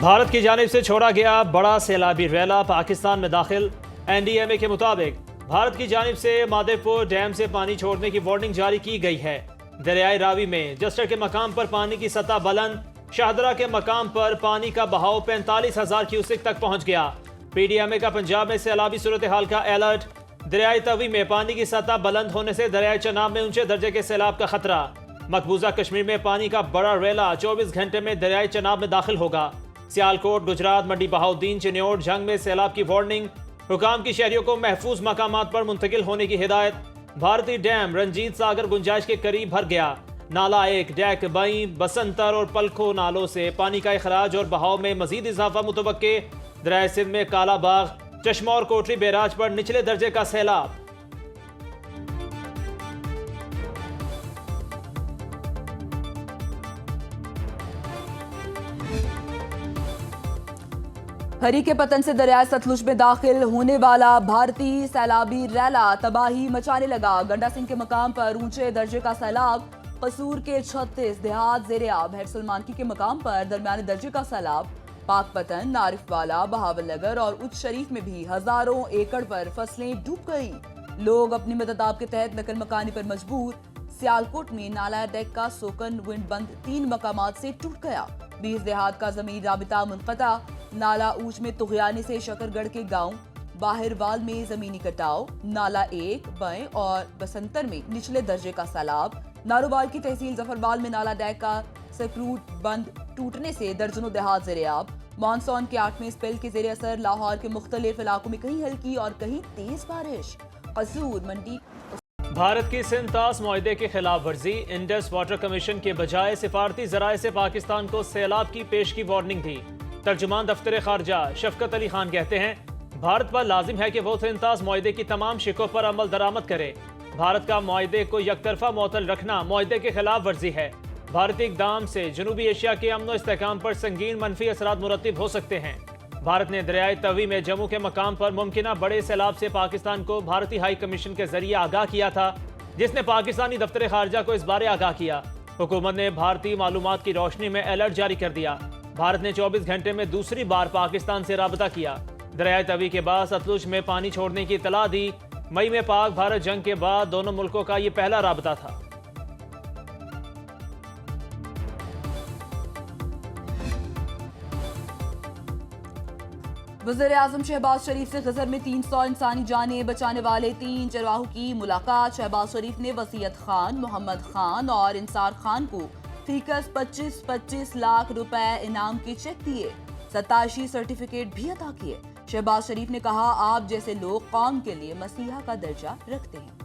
भारत की जानिब से छोड़ा गया बड़ा सैलाबी रैला पाकिस्तान में दाखिल। NDMA के मुताबिक भारत की जानिब से मादेपुर डैम से पानी छोड़ने की वार्निंग जारी की गई है। दरियाई रावी में जस्टर के मकाम पर पानी की सतह बुलंद, शाहदरा के मकाम पर पानी का बहाव 45,000 क्यूसेक तक पहुंच गया। PDMA का पंजाब में सैलाबी सूरत हाल का अलर्ट। दरियाई तवी में पानी की सतह बुलंद होने से दरियाई चनाब में ऊंचे दर्जे के सैलाब का खतरा। मकबूजा कश्मीर में पानी का बड़ा रैला 24 घंटे में दरियाई चनाब में दाखिल होगा। सियालकोट, गुजरात, मंडी बहाउद्दीन, चिन्योट, जंग में सैलाब की वार्निंग। हुकाम की शहरियों को महफूज मकामात पर मुंतकिल होने की हिदायत। भारतीय डैम रंजीत सागर गुंजाइश के करीब भर गया। नाला 1, डैक, बई, बसंतर और पलखो नालों से पानी का अखराज और बहाव में मजीद इजाफा मुतवक्के। दरिया सिंध में काला बाग, चश्मा और कोटरी बैराज पर निचले दर्जे का सैलाब। हरी के पतन से दरिया सतलुज में दाखिल होने वाला भारतीय सैलाबी रैला तबाही मचाने लगा। गंडा सिंह के मकाम पर ऊंचे दर्जे का सैलाब। कसूर के 36 देहात ज़ेरे-आब। हैर सलमानकी के मकाम पर दरमियाने दर्जे का सैलाब। पाकपतन, नारिफवाला, बहावलनगर और उच्च शरीफ में भी हजारों एकड़ पर फसलें डूब गई। लोग अपनी मददाब के तहत नकल मकानी पर मजबूर। सियालकोट में नाला डेक का सोकन विंड बंद 3 मकामात से टूट गया। 20 देहात का जमीन राबिता मुनक़ता। नाला ऊंच में तुगयानी से शकरगढ़ के गांव बाहिरवाल में जमीनी कटाव। नाला 1, बय और बसंतर में निचले दर्जे का सैलाब। नारोवाल की तहसील जफरवाल में नाला डैक का सकरूट बंद टूटने से दर्जनों देहात ज़ेरे-आब। मानसून के 8वें स्पेल के ज़ेरे असर लाहौर के मुख्तलिफ इलाकों में कहीं हल्की और कहीं तेज बारिश। कसूर मंडी। भारत की सिंध तास मुआहदे की खिलाफ वर्जी। इंडस वाटर कमीशन के बजाय सिफारती जराए से पाकिस्तान को सैलाब की पेश की वार्निंग दी। तर्जुमान दफ्तर खारजा शफकत अली खान कहते हैं भारत पर लाजिम है कि वो सिंध तास मुआहदे की तमाम शिकों पर अमल दरामद करे। भारत का मुआहदे को यकतरफा मुअत्तल रखना मुआहदे के खिलाफ वर्जी है। भारतीय इक़दाम से जनूबी एशिया के अमन व इस्तेहकाम पर संगीन मनफी असरात मुरतब हो सकते हैं। भारत ने दरियाई तवी में जम्मू के मकाम पर मुमकिना बड़े सैलाब से पाकिस्तान को भारतीय हाई कमीशन के जरिए आगाह किया था, जिसने पाकिस्तानी दफ्तर खारजा को इस बारे आगाह किया। हुकूमत ने भारतीय मालूमात की रोशनी में अलर्ट जारी कर दिया। भारत ने 24 घंटे में दूसरी बार पाकिस्तान से राबता किया। दरियाई तवी के बाद सतलुज में पानी छोड़ने की इतला दी। मई में पाक भारत जंग के बाद दोनों मुल्कों का ये पहला राबता था। वज़ीर-ए-आज़म शहबाज शरीफ से गजर में 300 इंसानी जानें बचाने वाले 3 चरवाहों की मुलाकात। शहबाज शरीफ ने वसीयत खान, मोहम्मद खान और इंसार खान को फीकस 25-25 लाख रुपए इनाम के चेक दिए। 87 सर्टिफिकेट भी अता किए। शहबाज शरीफ ने कहा, आप जैसे लोग कौम के लिए मसीहा का दर्जा रखते हैं।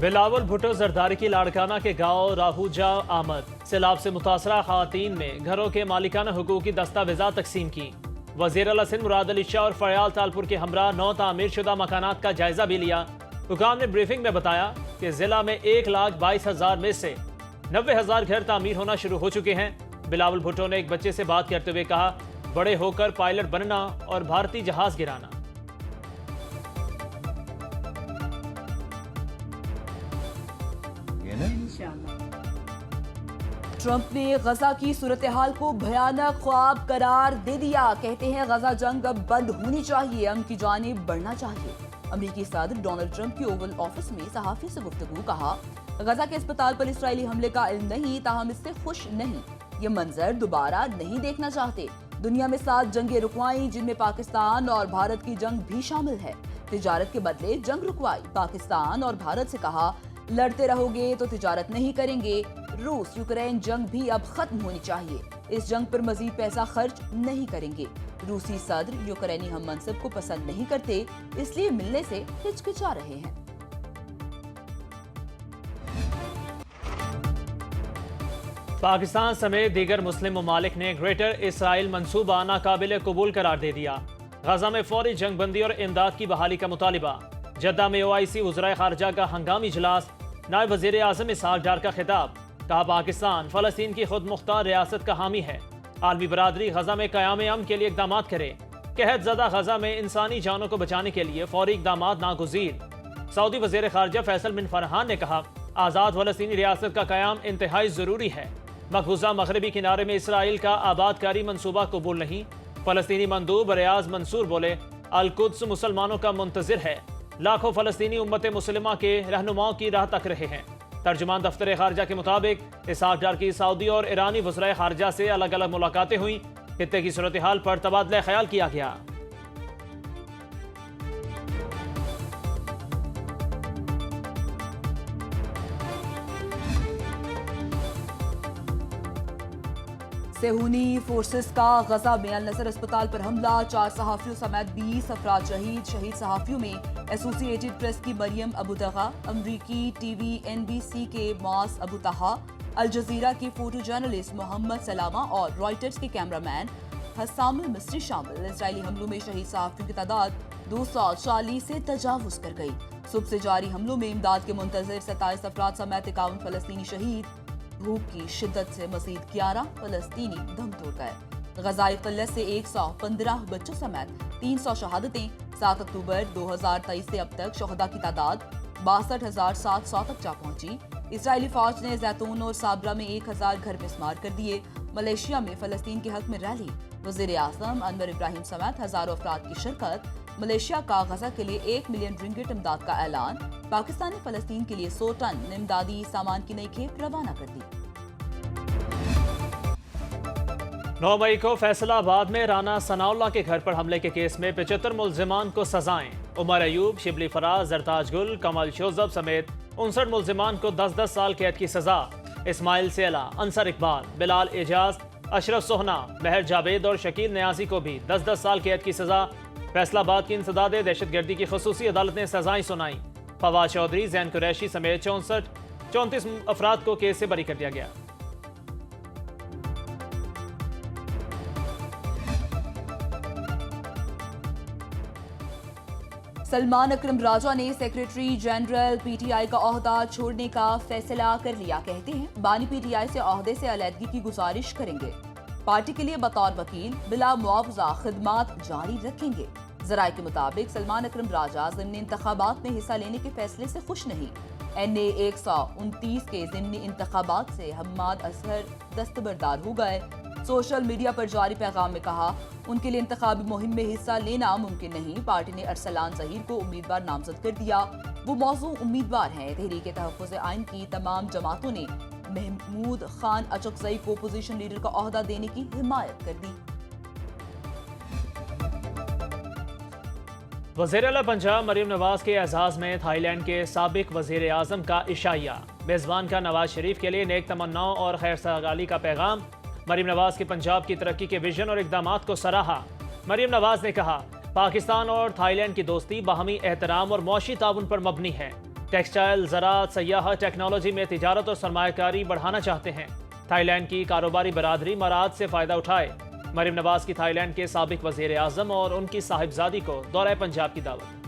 बिलावल भुट्टो जरदारी की लाड़काना के गांव राहूजा आमद। सैलाब से मुतासरा खातीन ने घरों के मालिकाना हुकूक की दस्तावेजात तकसीम की। वज़ीर आला सिंध मुराद अली शाह और फयाल तालपुर के हमरा 9 तामीर शुदा मकानात का जायजा भी लिया। हुकाम ने ब्रीफिंग में बताया कि जिला में 1,22,000 में से 90,000 घर तामीर होना शुरू हो चुके हैं। बिलावल भुट्टो ने एक बच्चे से बात करते हुए कहा, बड़े होकर पायलट बनना और भारतीय जहाज गिराना। ट्रंप ने गजा की सूरत हाल को भयानक ख्वाब करार दे दिया। कहते हैं गजा जंग अब बंद होनी चाहिए, अमन की जानिब बढ़ना चाहिए। अमेरिकी सदर डोनाल्ड ट्रंप के ओवल ऑफिस में सहाफी से गुफ्तगू। कहा, गजा के अस्पताल पर इसराइली हमले का इल्म नहीं, ताहम इससे खुश नहीं। ये मंजर दोबारा नहीं देखना चाहते। दुनिया में 7 जंगें रुकवाई, जिनमें पाकिस्तान और भारत की जंग भी शामिल है। तिजारत के बदले जंग रुकवाई। पाकिस्तान और भारत से कहा, लड़ते रहोगे तो तिजारत नहीं करेंगे। रूस यूक्रेन जंग भी अब खत्म होनी चाहिए। इस जंग पर मजीद पैसा खर्च नहीं करेंगे। रूसी सदर यूक्रेनी हम मनसब को पसंद नहीं करते, इसलिए मिलने से हिचकिचा रहे हैं। पाकिस्तान समेत दीगर मुस्लिम ममालिक ने ग्रेटर इसराइल मंसूबा नाकाबिल कबूल करार दे दिया। गजा में फौरी जंग बंदी और इमदाद की बहाली का मुतालिबा। जद्दा में OIC वज़राए खारजा का हंगामी इजलास। नायब वज़ीर आज़म इसहाक डार का खिताब। कहा, पाकिस्तान फ़लस्तीन की खुद मुख्तार रियासत का हामी है। आलमी बरादरी गजा में क़याम अमन के लिए इक़दाम करे। कहत ज़दा गजा में इंसानी जानों को बचाने के लिए फौरी इक़दाम नागुज़ीर। सऊदी वज़ीर खारजा फैसल बिन फरहान ने कहा, आज़ाद फ़लस्तीनी रियासत का क़याम इंतहाई ज़रूरी है। मकबूजा मगरबी किनारे में इसराइल का आबादकारी मंसूबा कबूल नहीं। फलस्तीनी मंदूब रियाज मंसूर बोले, अल-कुद्स मुसलमानों का मुंतजिर है। लाखों फलस्तीनी उम्मत मुस्लिमा के रहनुमाओं की राह तक रहे हैं। तर्जुमान दफ्तर खारजा के मुताबिक इसहाक डार की सऊदी और ईरानी वज़राए खारजा से अलग अलग मुलाकातें हुई। खित्ते की सूरत हाल पर तबादला ख्याल किया गया। सेहूनी फोर्सेस का गजा में अल नसर अस्पताल पर हमला, 4 सहाफियों समेत 20 अफराद शहीद। शहीद सहाफियों में एसोसिएटेड प्रेस की मरियम अबू तहा, अमरीकी टीवी NBC के मॉस अबू तहा, अल जजीरा की फोटो जर्नलिस्ट मोहम्मद सलामा और रॉयटर्स के कैमरामैन हसामुल मिस्री शामिल। इसराइली हमलों में शहीद सहाफियों की तादाद 240 से तजावुज कर गई। सुबह से जारी हमलों में इमदाद के मुंतजर 27 अफराद समेत 51 फलस्तीनी शहीद। भूख की शिद्दत से मजीद 11 फलस्तीनी दम तोड़ गए। गजाई किल्लत से 115 बच्चों समेत 300 शहादतें। 7 अक्टूबर 2023 से अब तक शहदा की तादाद 62,700 तक जा पहुंची। इसराइली फौज ने जैतून और साबरा में 1000 घर मिस्मार कर दिए। मलेशिया में फलस्तीन के हक में रैली, वज़ीर आज़म अनवर इब्राहिम समेत हजारों अफराद की शिरकत। मलेशिया का गजा के लिए 1 मिलियन रिंगिट इमदाद का ऐलान। पाकिस्तान ने फलस्तीन के लिए 100 टन इमदादी सामान की नई खेप रवाना कर दी। 9 मई को फैसलाबाद में राना सनाउल्लाह के घर पर हमले के केस में 75 मुल्जिमान को सजाएं। उमर अयूब, शिबली फराज, जरताज गुल, कमल शोजब समेत 59 मुल्जिमान को 10-10 साल कैद की सजा। इस्माइल सेला, अंसर इकबाल, बिलाल एजाज, अशरफ सोहना, महर जावेद और शकील न्याजी को भी 10-10 साल कैद की सजा। फैसलाबाद की इंसदाद दहशतगर्दी की खसूसी अदालत ने सजाएं सुनाई। फवाद चौधरी, जैन कुरैशी समेत 34 अफराद को केस से बरी कर दिया गया। सलमान अकरम राजा ने सेक्रेटरी जनरल PTI का ओहदा छोड़ने का फैसला कर लिया। कहते हैं बानी PTI से ओहदे से अलहदगी की गुजारिश करेंगे। पार्टी के लिए बतौर वकील बिला मुआवजा खिदमात जारी रखेंगे। जराये के मुताबिक सलमान अकरम राजा ज़िमनी इंतखाबात में हिस्सा लेने के फैसले से खुश नहीं। NA 129 के ज़िमनी इंतखाबात से हम्माद असहर दस्तबरदार हो गए। सोशल मीडिया पर जारी पैगाम में कहा, उनके लिए इंतखाबी मुहिम में हिस्सा लेना मुमकिन नहीं। पार्टी ने अरसलान ज़हीर को उम्मीदवार नामजद कर दिया। वो मौजूद उम्मीदवार हैं। तहरीक तहफ़्फ़ुज़ आइन की तमाम जमातों ने महमूद खान अचकज़ई को पोजीशन लीडर का ओहदा देने की हिमायत कर दी। वज़ीर आला पंजाब मरीम नवाज के एजाज़ में थाईलैंड के साबिक वज़ीर आज़म का इशाइया। मेज़बान का नवाज शरीफ के लिए नेक तमन्नाओं और खैर सगाली का पैगाम। मरीम नवाज के पंजाब की तरक्की के विजन और इक़दामात को सराहा। मरीम नवाज ने कहा, पाकिस्तान और थाईलैंड की दोस्ती बाहमी एहतराम और मौशी ताउन पर मबनी है। टेक्सटाइल, ज़राअत, सयाहत, टेक्नोलॉजी में तिजारत और सरमायाकारी बढ़ाना चाहते हैं। थाईलैंड की कारोबारी बरादरी मराद से फ़ायदा उठाए। मरीम नवाज की थाईलैंड के साबिक वज़ीर आज़म और उनकी साहिबजादी को दौरे पंजाब की दावत।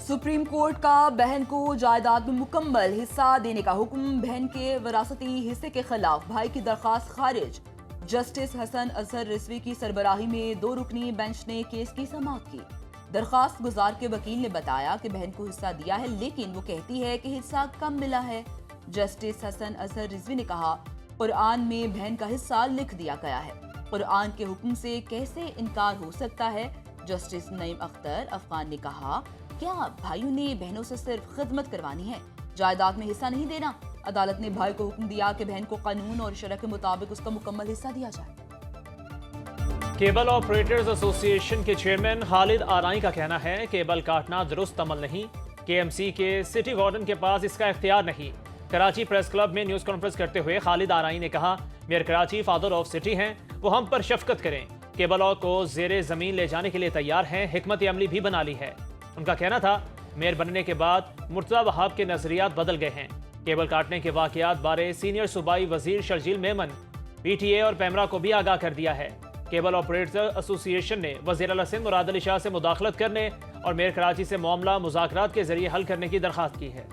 सुप्रीम कोर्ट का बहन को जायदाद में मुकम्मल हिस्सा देने का हुक्म। बहन के वरासती हिस्से के खिलाफ भाई की दरखास्त खारिज। जस्टिस हसन अजहर रिजवी की सरबराही में 2 रुकनी बेंच ने केस की समाअत की। दरखास्त गुजार के वकील ने बताया कि बहन को हिस्सा दिया है, लेकिन वो कहती है कि हिस्सा कम मिला है। जस्टिस हसन अजहर रिजवी ने कहा, कुरान में बहन का हिस्सा लिख दिया गया है। कुरान के हुक्म से कैसे इनकार हो सकता है। जस्टिस नईम अख्तर अफगान ने कहा, क्या भाइयों ने बहनों से सिर्फ खिदमत करवानी है, जायदाद में हिस्सा नहीं देना। अदालत ने भाई को हुक्म दिया कि बहन को कानून और शरअ के मुताबिक उसका मुकम्मल हिस्सा दिया जाए। केबल ऑपरेटर्स एसोसिएशन के चेयरमैन खालिद आराई का कहना है, केबल काटना दुरुस्त अमल नहीं। KMC के सिटी वार्डन के पास इसका इख्तियार नहीं। कराची प्रेस क्लब में न्यूज़ कॉन्फ्रेंस करते हुए खालिद आराई ने कहा, mayor Karachi father of city हैं, वो हम पर शफकत करें। केबल को जेरे ज़मीन ले जाने के लिए तैयार हैं, हिकमत अमली भी बना ली है। उनका कहना था, मेयर बनने के बाद मुर्तज़ा वहाब के नजरियात बदल गए हैं। केबल काटने के वाकयात बारे सीनियर सूबाई वजीर शर्जील मेमन PTA और पैमरा को भी आगाह कर दिया है। केबल ऑपरेटर एसोसिएशन ने वज़ीर आला सिंध मुराद अली शाह से मुदाखलत करने और मेयर कराची से मामला मुज़ाकरात के जरिए हल करने की दरख्वास्त की है।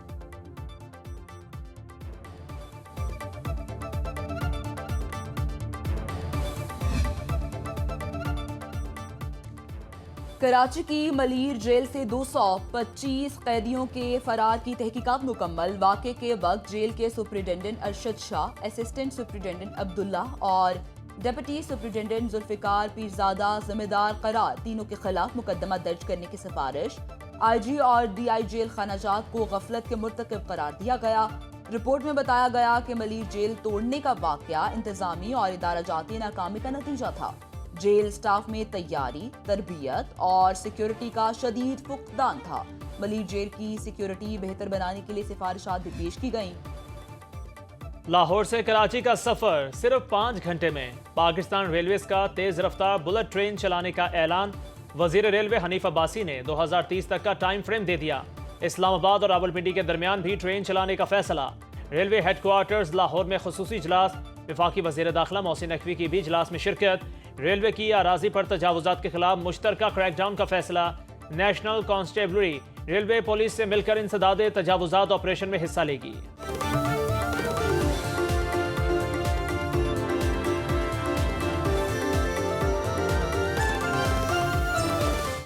कराची की मलीर जेल से 225 कैदियों के फरार की तहकीकात मुकम्मल। वाक़े के वक्त जेल के superintendent Arshad Shah, assistant superintendent Abdullah और डिप्टी सुप्रिटेंडेंट जुल्फिकार पीरजादा जिम्मेदार करार, तीनों के खिलाफ मुकदमा दर्ज करने की सिफारिश। आईजी और डीआई जेल खानाजात को गफलत के मुर्तकिब करार दिया गया। रिपोर्ट में बताया गया कि मलीर जेल तोड़ने का वाकया इंतजामी और इदारा जाती नाकामी का नतीजा था। जेल स्टाफ में तैयारी, तरबियत और सिक्योरिटी का शदीद फुकदान था। मलीर जेल की सिक्योरिटी बेहतर बनाने के लिए सिफारिशात भी पेश की गईं। लाहौर से कराची का सफर सिर्फ 5 घंटे में। पाकिस्तान रेलवेज का तेज रफ्तार बुलेट ट्रेन चलाने का ऐलान। वजीर रेलवे हनीफ अब्बासी ने 2030 तक का टाइम फ्रेम दे दिया। इस्लामाबाद और रावलपिंडी के दरमियान भी ट्रेन चलाने का फैसला। रेलवे हेडक्वार्टर्स लाहौर में खुसूसी इजलास। वफाकी वजीर दाखिला मोहसिन नकवी की भी इजलास में शिरकत। रेलवे की अराजी पर तजावुजात के खिलाफ मुश्तरका क्रैकडाउन का फैसला। नेशनल कांस्टेबलरी रेलवे पुलिस से मिलकर इंसदादे तजावुजात ऑपरेशन में हिस्सा लेगी।